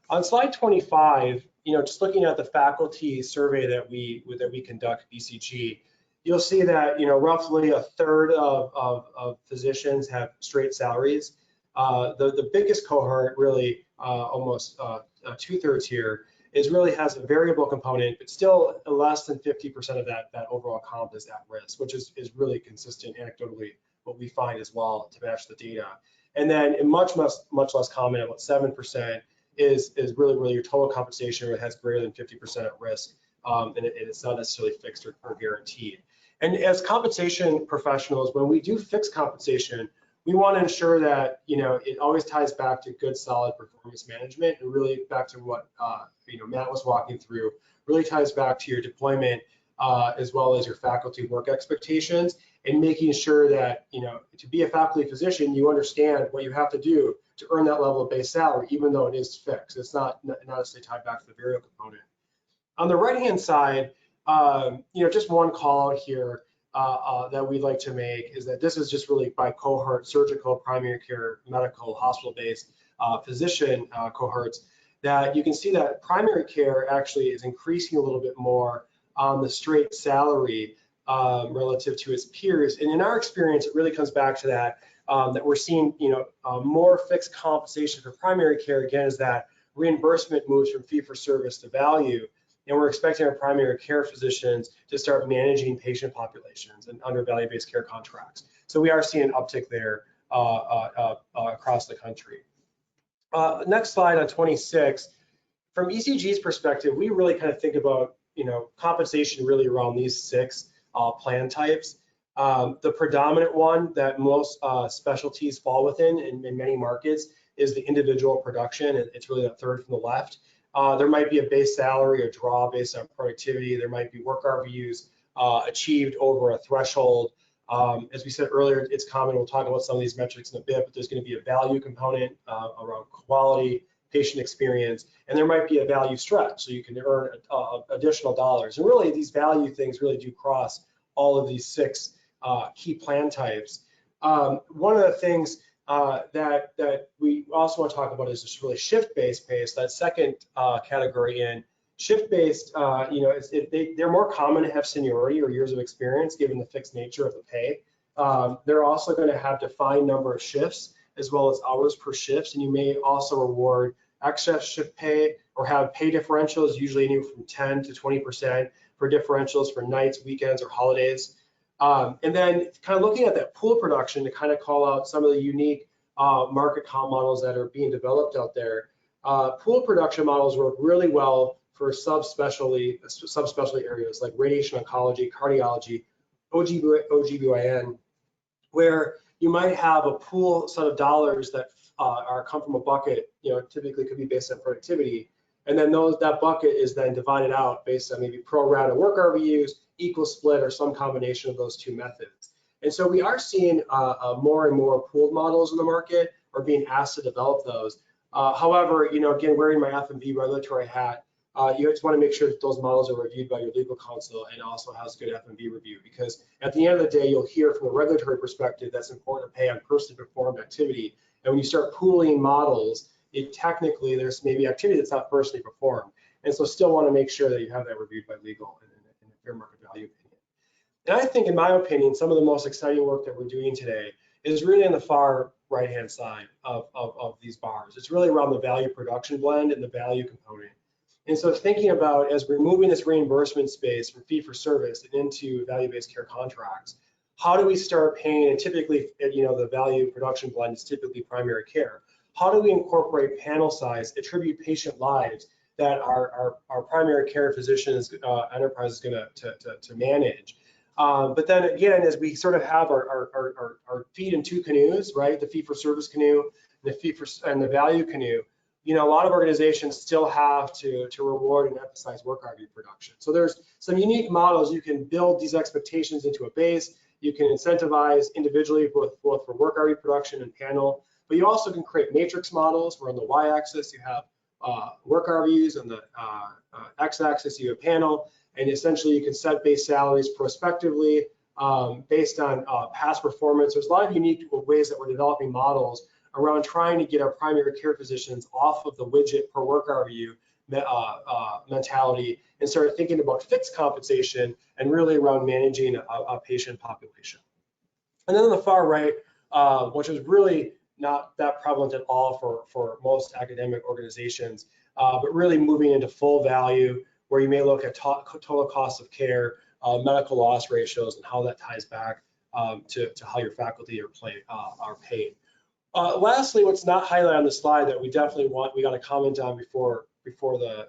On slide 25, just looking at the faculty survey that we conduct, BCG, you'll see that roughly a third of physicians have straight salaries. The biggest cohort, really almost 2/3 here, really has a variable component, but still less than 50% of that overall comp is at risk, which is really consistent anecdotally what we find as well to match the data. And then much less common, about 7%, is really your total compensation has greater than 50% at risk, and it's not necessarily fixed or guaranteed. And as compensation professionals, when we do fixed compensation, we want to ensure that, it always ties back to good, solid performance management, and really back to what, Matt was walking through, really ties back to your deployment as well as your faculty work expectations, and making sure that, to be a faculty physician, you understand what you have to do to earn that level of base salary, even though it is fixed. It's not necessarily tied back to the variable component. On the right-hand side, just one call out here that we'd like to make is that this is just really by cohort, surgical, primary care, medical, hospital-based physician cohorts, that you can see that primary care actually is increasing a little bit more on the straight salary relative to its peers. And in our experience, it really comes back to that, that we're seeing, more fixed compensation for primary care, again, as that reimbursement moves from fee-for-service to value. And we're expecting our primary care physicians to start managing patient populations and under value-based care contracts. So we are seeing an uptick there across the country. Next slide on 26. From ECG's perspective, we really kind of think about, compensation really around these 6 plan types. The predominant one that most specialties fall within in many markets is the individual production, and it's really the third from the left. There might be a base salary or draw based on productivity. There might be work RVUs achieved over a threshold. As we said earlier, it's common, we'll talk about some of these metrics in a bit, but there's going to be a value component around quality, patient experience, and there might be a value stretch, so you can earn additional dollars. And really, these value things really do cross all of these 6 key plan types. One of the things that we also want to talk about is just really shift-based pay. So that second category in shift-based, they're more common to have seniority or years of experience given the fixed nature of the pay. They're also going to have defined number of shifts as well as hours per shifts, and you may also reward excess shift pay or have pay differentials, usually anywhere from 10 to 20% for differentials for nights, weekends, or holidays. And then kind of looking at that pool production to kind of call out some of the unique market comp models that are being developed out there. Pool production models work really well for subspecialty areas like radiation oncology, cardiology, OGBYN, where you might have a pool set of dollars that come from a bucket, typically could be based on productivity. And then that bucket is then divided out based on maybe pro rata work RVUs, equal split, or some combination of those 2 methods. And so we are seeing more and more pooled models in the market, or being asked to develop those. However, again, wearing my F&B regulatory hat, you just want to make sure that those models are reviewed by your legal counsel and also has good F&B review, because at the end of the day, you'll hear from a regulatory perspective that's important to pay on personally performed activity. And when you start pooling models, technically there's maybe activity that's not personally performed. And so still want to make sure that you have that reviewed by legal and a fair market value opinion. And I think, in my opinion, some of the most exciting work that we're doing today is really on the far right-hand side of these bars. It's really around the value production blend and the value component. And so thinking about, as we're moving this reimbursement space from fee-for-service and into value-based care contracts, how do we start paying, and typically, the value production blend is typically primary care. How do we incorporate panel size, attribute patient lives that our primary care physicians enterprise is going to manage? But then again, as we sort of have our feet in 2 canoes, right? The fee-for-service canoe, and the value canoe. A lot of organizations still have to reward and emphasize work RVU production. So there's some unique models. You can build these expectations into a base. You can incentivize individually both for work RVU production and panel, but you also can create matrix models where on the y-axis you have work RVUs, on the x-axis you have panel, and essentially you can set base salaries prospectively based on past performance. There's a lot of unique ways that we're developing models around trying to get our primary care physicians off of the widget per work RVU mentality and start thinking about fixed compensation and really around managing a patient population. And then on the far right, which is really not that prevalent at all for most academic organizations, but really moving into full value, where you may look at total cost of care, medical loss ratios, and how that ties back to how your faculty are paid. Lastly, what's not highlighted on the slide that we definitely got to comment on before the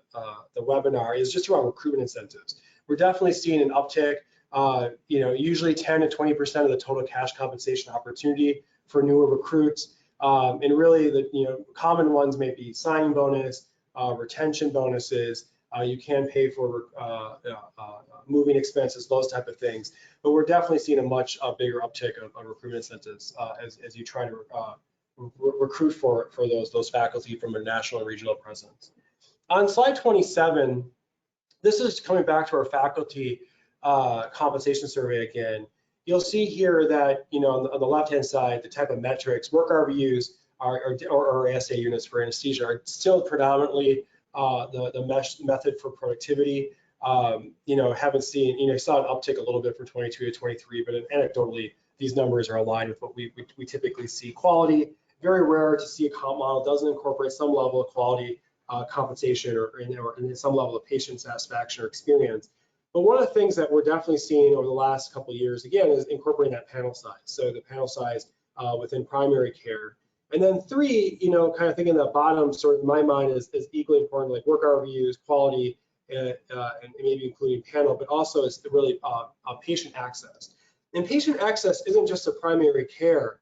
webinar is just around recruitment incentives. We're definitely seeing an uptick. Usually 10 to 20% of the total cash compensation opportunity for newer recruits. And really, the common ones may be signing bonus, retention bonuses. You can pay for moving expenses, those type of things. But we're definitely seeing a much bigger uptick on recruitment incentives as you try to recruit for those faculty from a national and regional presence. On slide 27, this is coming back to our faculty compensation survey again. You'll see here that, on the left-hand side, the type of metrics, work RVUs or ASA units for anesthesia are still predominantly the method for productivity. Haven't seen, you saw an uptick a little bit from 22 to 23, but anecdotally, these numbers are aligned with what we typically see. Quality, very rare to see a comp model doesn't incorporate some level of quality compensation or in some level of patient satisfaction or experience. But one of the things that we're definitely seeing over the last couple of years, again, is incorporating that panel size. So the panel size within primary care. And then 3, kind of thinking the bottom sort of in my mind is equally important, like work RVUs, quality, and maybe including panel, but also is really patient access. And patient access isn't just a primary care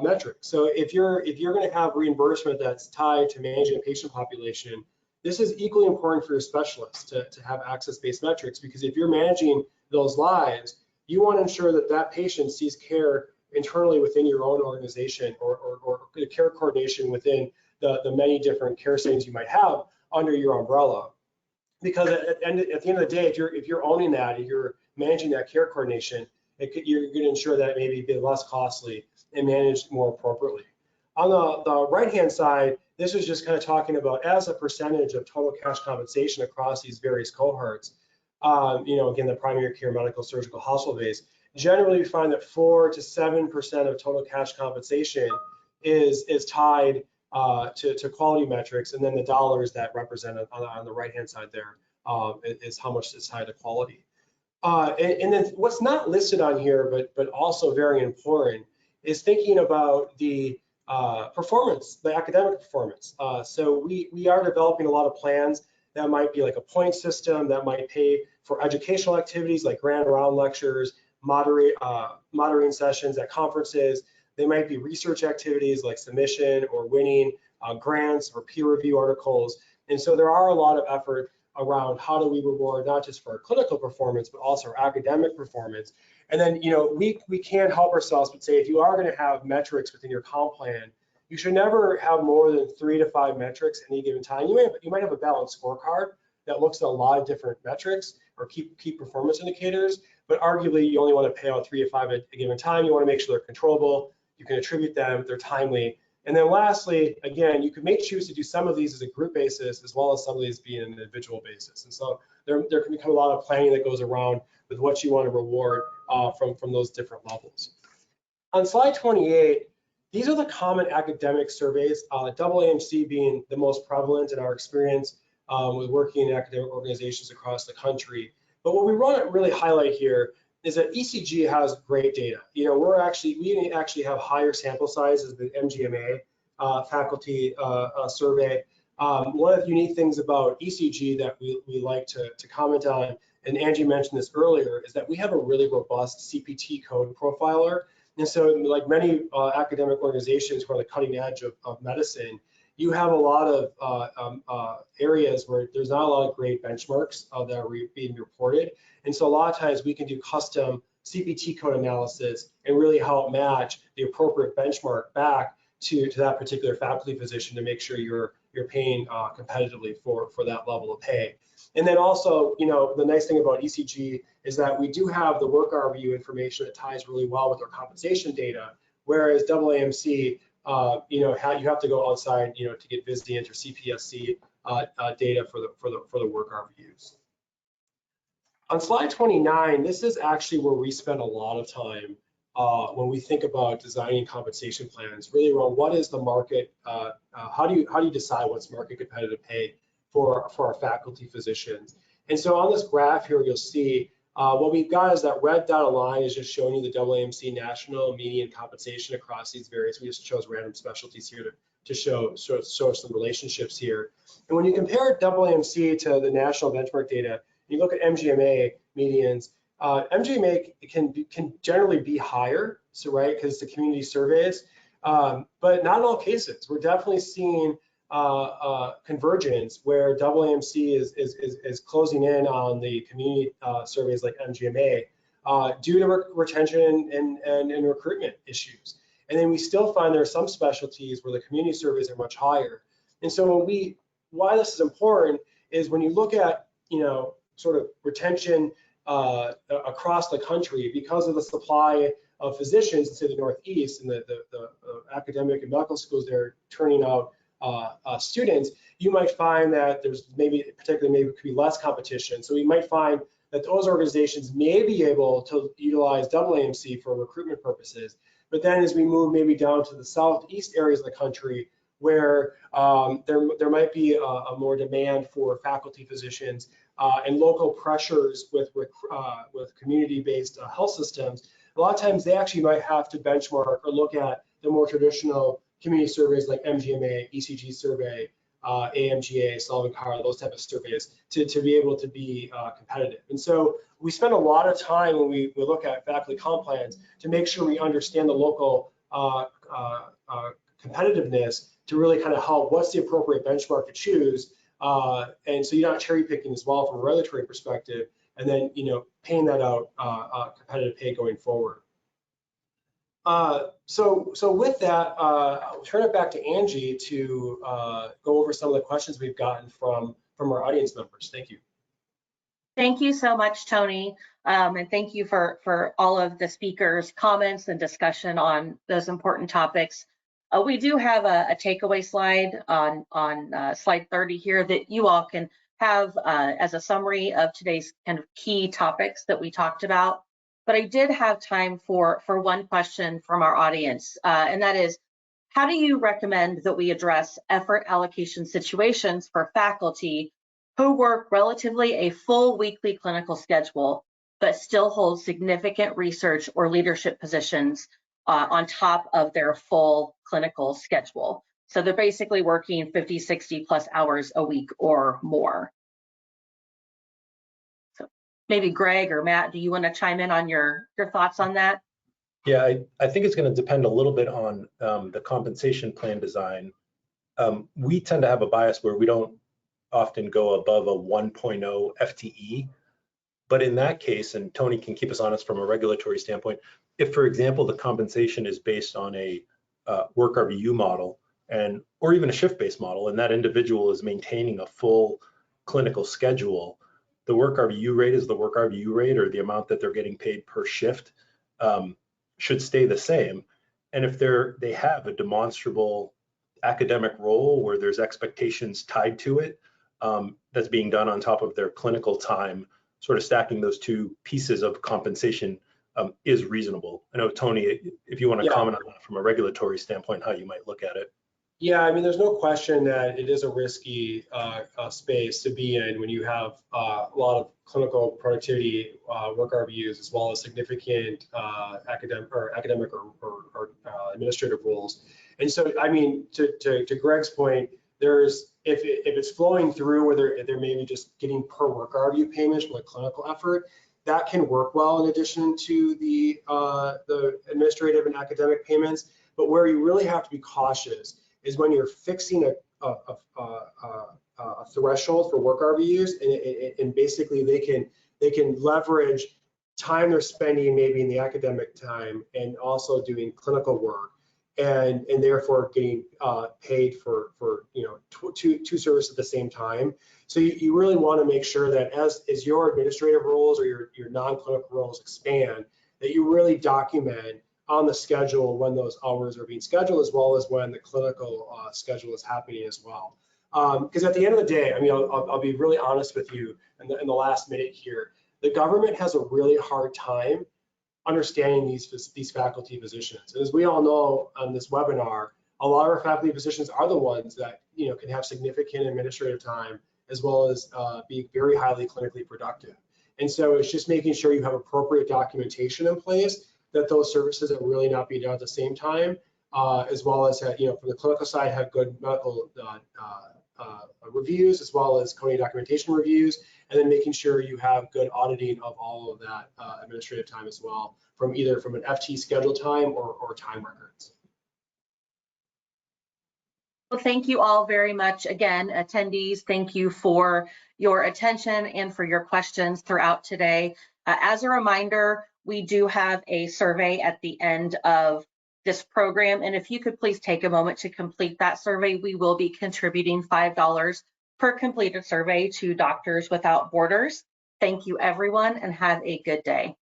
metric. So if you're going to have reimbursement that's tied to managing a patient population, this is equally important for your specialists to have access-based metrics, because if you're managing those lives, you want to ensure that that patient sees care internally within your own organization or care coordination within the many different care settings you might have under your umbrella. Because at the end of the day, if you're owning that, if you're managing that care coordination, you're going to ensure that it may be less costly and managed more appropriately. On the right-hand side, this is just kind of talking about as a percentage of total cash compensation across these various cohorts. Again, the primary care, medical, surgical, hospital base. Generally, we find that 4 to 7% of total cash compensation is tied to quality metrics, and then the dollars that represent on the right-hand side there is how much is tied to quality. And then what's not listed on here, but also very important, is thinking about the performance, the academic performance. So we are developing a lot of plans that might be like a point system that might pay for educational activities like grand round lectures, moderating sessions at conferences. They might be research activities like submission or winning grants or peer review articles. And so there are a lot of effort around how do we reward not just for our clinical performance, but also our academic performance. And then, we can't help ourselves but say, if you are going to have metrics within your comp plan, you should never have more than 3 to 5 metrics at any given time. You might have a balanced scorecard that looks at a lot of different metrics or key performance indicators, but arguably you only want to pay out 3 to 5 at a given time. You want to make sure they're controllable, you can attribute them, they're timely. And then lastly, again, you could choose to do some of these as a group basis as well as some of these being an individual basis. And so there can become a lot of planning that goes around with what you want to reward from those different levels. On slide 28, these are the common academic surveys, AAMC being the most prevalent in our experience with working in academic organizations across the country. But what we want to really highlight here is that ECG has great data. We actually have higher sample sizes than MGMA faculty survey. One of the unique things about ECG that we like to comment on, and Angie mentioned this earlier, is that we have a really robust CPT code profiler. And so like many academic organizations who are the cutting edge of medicine, you have a lot of areas where there's not a lot of great benchmarks that are being reported. And so a lot of times we can do custom CPT code analysis and really help match the appropriate benchmark back to that particular faculty physician to make sure you're paying competitively for that level of pay. And then also, the nice thing about ECG is that we do have the work RVU information that ties really well with our compensation data, whereas AAMC, you have to go outside, to get Vizient or CPSC data for the work RVUs. On slide 29, this is actually where we spend a lot of time when we think about designing compensation plans, really around what is the market, how do you decide what's market competitive pay for our faculty physicians. And so on this graph here, you'll see what we've got is that red dotted line is just showing you the AAMC national median compensation across these various. We just chose random specialties here to show some relationships here. And when you compare AAMC to the national benchmark data, you look at MGMA medians. MGMA can generally be higher, so right, because the community surveys. But not in all cases. We're definitely seeing convergence where AAMC is closing in on the community surveys like MGMA due to retention and recruitment issues. And then we still find there are some specialties where the community surveys are much higher. And so why this is important is when you look at, sort of retention across the country, because of the supply of physicians in, say, the Northeast and the academic and medical schools that are turning out students, you might find that there's particularly could be less competition. So you might find that those organizations may be able to utilize AAMC for recruitment purposes. But then as we move maybe down to the Southeast areas of the country, where there might be a more demand for faculty physicians and local pressures with community-based health systems, a lot of times they actually might have to benchmark or look at the more traditional community surveys like MGMA, ECG survey, AMGA, Sullivan Carr, those type of surveys to be able to be competitive. And so we spend a lot of time when we look at faculty comp plans to make sure we understand the local competitiveness to really kind of help what's the appropriate benchmark to choose. And so you're not cherry picking as well from a regulatory perspective, and then paying that out competitive pay going forward. So with that, I'll turn it back to Angie to go over some of the questions we've gotten from our audience members. Thank you. Thank you so much, Tony. And thank you for all of the speakers' comments and discussion on those important topics. We do have a takeaway slide on slide 30 here that you all can have as a summary of today's kind of key topics that we talked about. But I did have time for one question from our audience, and that is, how do you recommend that we address effort allocation situations for faculty who work relatively a full weekly clinical schedule, but still hold significant research or leadership positions on top of their full clinical schedule? So they're basically working 50, 60 plus hours a week or more. So maybe Greg or Matt, do you want to chime in on your thoughts on that? Yeah, I think it's going to depend a little bit on the compensation plan design. We tend to have a bias where we don't often go above a 1.0 FTE. But in that case, and Tony can keep us honest from a regulatory standpoint, if, for example, the compensation is based on a work RVU model or even a shift-based model, and that individual is maintaining a full clinical schedule, the work RVU rate is the work RVU rate, or the amount that they're getting paid per shift should stay the same. And if they have a demonstrable academic role where there's expectations tied to it that's being done on top of their clinical time, sort of stacking those two pieces of compensation is reasonable. I know, Tony, if you want to comment on that from a regulatory standpoint, how you might look at it. Yeah, I mean, there's no question that it is a risky space to be in when you have a lot of clinical productivity work RVUs, as well as significant academic or administrative roles. And so, I mean, to Greg's point, if it's flowing through where they're maybe just getting per work RVU payments from a clinical effort, that can work well in addition to the administrative and academic payments. But where you really have to be cautious is when you're fixing a threshold for work RVUs, and basically they can leverage time they're spending maybe in the academic time and also doing clinical work, and therefore getting paid for two services at the same time. So you really want to make sure that as your administrative roles or your non-clinical roles expand, that you really document on the schedule when those hours are being scheduled, as well as when the clinical schedule is happening as well. Because at the end of the day, I mean, I'll be really honest with you in the last minute here. The government has a really hard time understanding these faculty positions. And as we all know on this webinar, a lot of our faculty positions are the ones that can have significant administrative time, as well as be very highly clinically productive. And so it's just making sure you have appropriate documentation in place that those services are really not being done at the same time, as well as from the clinical side have good medical reviews, as well as coding documentation reviews, and then making sure you have good auditing of all of that administrative time as well, from an FT schedule time or time records. Well, thank you all very much. Again, attendees, thank you for your attention and for your questions throughout today. As a reminder, we do have a survey at the end of this program, and if you could please take a moment to complete that survey, we will be contributing $5 per completed survey to Doctors Without Borders. Thank you, everyone, and have a good day.